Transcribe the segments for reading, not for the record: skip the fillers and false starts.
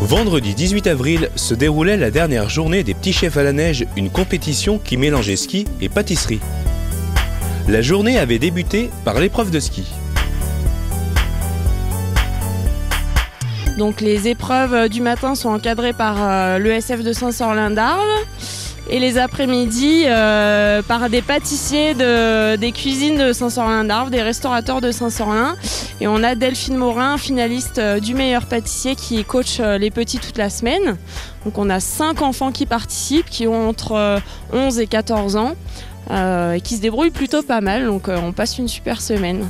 Vendredi 18 avril se déroulait la dernière journée des Petits Chefs à la Neige, une compétition qui mélangeait ski et pâtisserie. La journée avait débuté par l'épreuve de ski. Donc les épreuves du matin sont encadrées par l'ESF de Saint-Sorlin-d'Arles et les après-midi par des pâtissiers des cuisines de Saint-Sorlin-d'Arles, des restaurateurs de Saint-Sorlin. Et on a Delphine Morin, finaliste du meilleur pâtissier, qui coach les petits toute la semaine. Donc on a 5 enfants qui participent, qui ont entre 11 et 14 ans, et qui se débrouillent plutôt pas mal. Donc on passe une super semaine.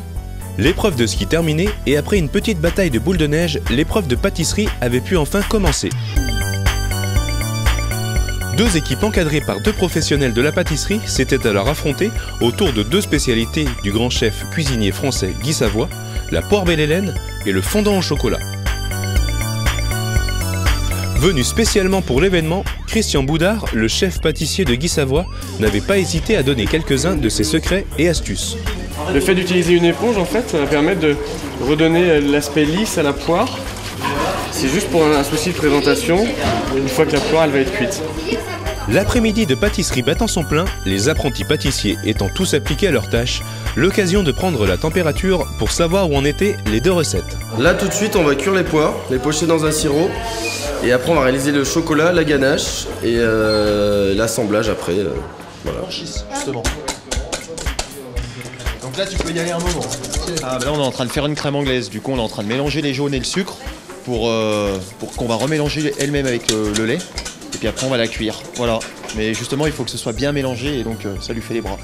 L'épreuve de ski terminée et après une petite bataille de boules de neige, l'épreuve de pâtisserie avait pu enfin commencer. 2 équipes encadrées par 2 professionnels de la pâtisserie s'étaient alors affrontées autour de 2 spécialités du grand chef cuisinier français Guy Savoy, la poire belle Hélène et le fondant au chocolat. Venu spécialement pour l'événement, Christian Boudard, le chef pâtissier de Guy Savoy, n'avait pas hésité à donner quelques-uns de ses secrets et astuces. Le fait d'utiliser une éponge, en fait, ça va permettre de redonner l'aspect lisse à la poire. C'est juste pour un souci de présentation, une fois que la poire elle va être cuite. L'après-midi de pâtisserie battant son plein, les apprentis pâtissiers étant tous appliqués à leur tâche, l'occasion de prendre la température pour savoir où en étaient les 2 recettes. Là tout de suite on va cuire les poires, les pocher dans un sirop et après on va réaliser le chocolat, la ganache et l'assemblage après. Voilà. Justement. Donc là tu peux y aller un moment. Ah, bah là on est en train de faire une crème anglaise, du coup on est en train de mélanger les jaunes et le sucre pour qu'on va remélanger elle-même avec le lait. Et puis après on va la cuire, voilà. Mais justement il faut que ce soit bien mélangé et donc ça lui fait les bras.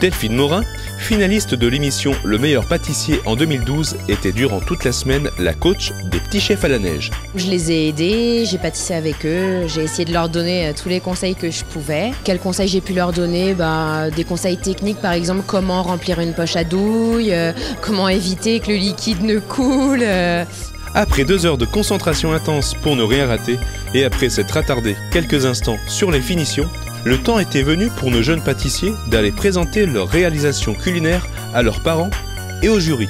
Delphine Morin, finaliste de l'émission Le meilleur pâtissier en 2012, était durant toute la semaine la coach des Petits Chefs à la Neige. Je les ai aidés, j'ai pâtissé avec eux, j'ai essayé de leur donner tous les conseils que je pouvais. Quels conseils j'ai pu leur donner? Des conseils techniques, par exemple comment remplir une poche à douille, comment éviter que le liquide ne coule. Après 2 heures de concentration intense pour ne rien rater, et après s'être attardé quelques instants sur les finitions, le temps était venu pour nos jeunes pâtissiers d'aller présenter leur réalisation culinaire à leurs parents et au jury.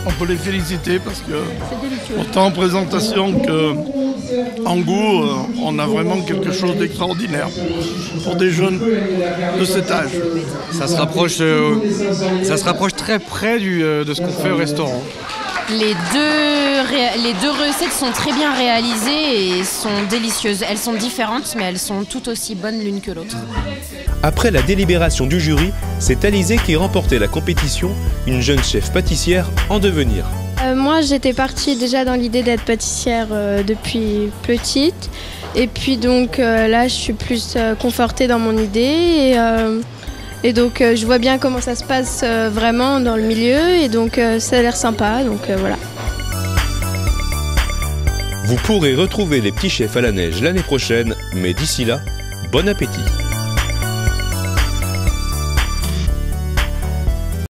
On peut les féliciter parce que autant en présentation qu'en goût, on a vraiment quelque chose d'extraordinaire pour des jeunes de cet âge. Ça se rapproche très près de ce qu'on fait au restaurant. Les deux recettes sont très bien réalisées et sont délicieuses. Elles sont différentes mais elles sont tout aussi bonnes l'une que l'autre. Après la délibération du jury, c'est Alizée qui remportait la compétition, une jeune chef pâtissière en devenir. Moi j'étais partie déjà dans l'idée d'être pâtissière depuis petite et puis donc là je suis plus confortée dans mon idée et donc je vois bien comment ça se passe vraiment dans le milieu et donc ça a l'air sympa, donc voilà. Vous pourrez retrouver les Petits Chefs à la Neige l'année prochaine, mais d'ici là, bon appétit!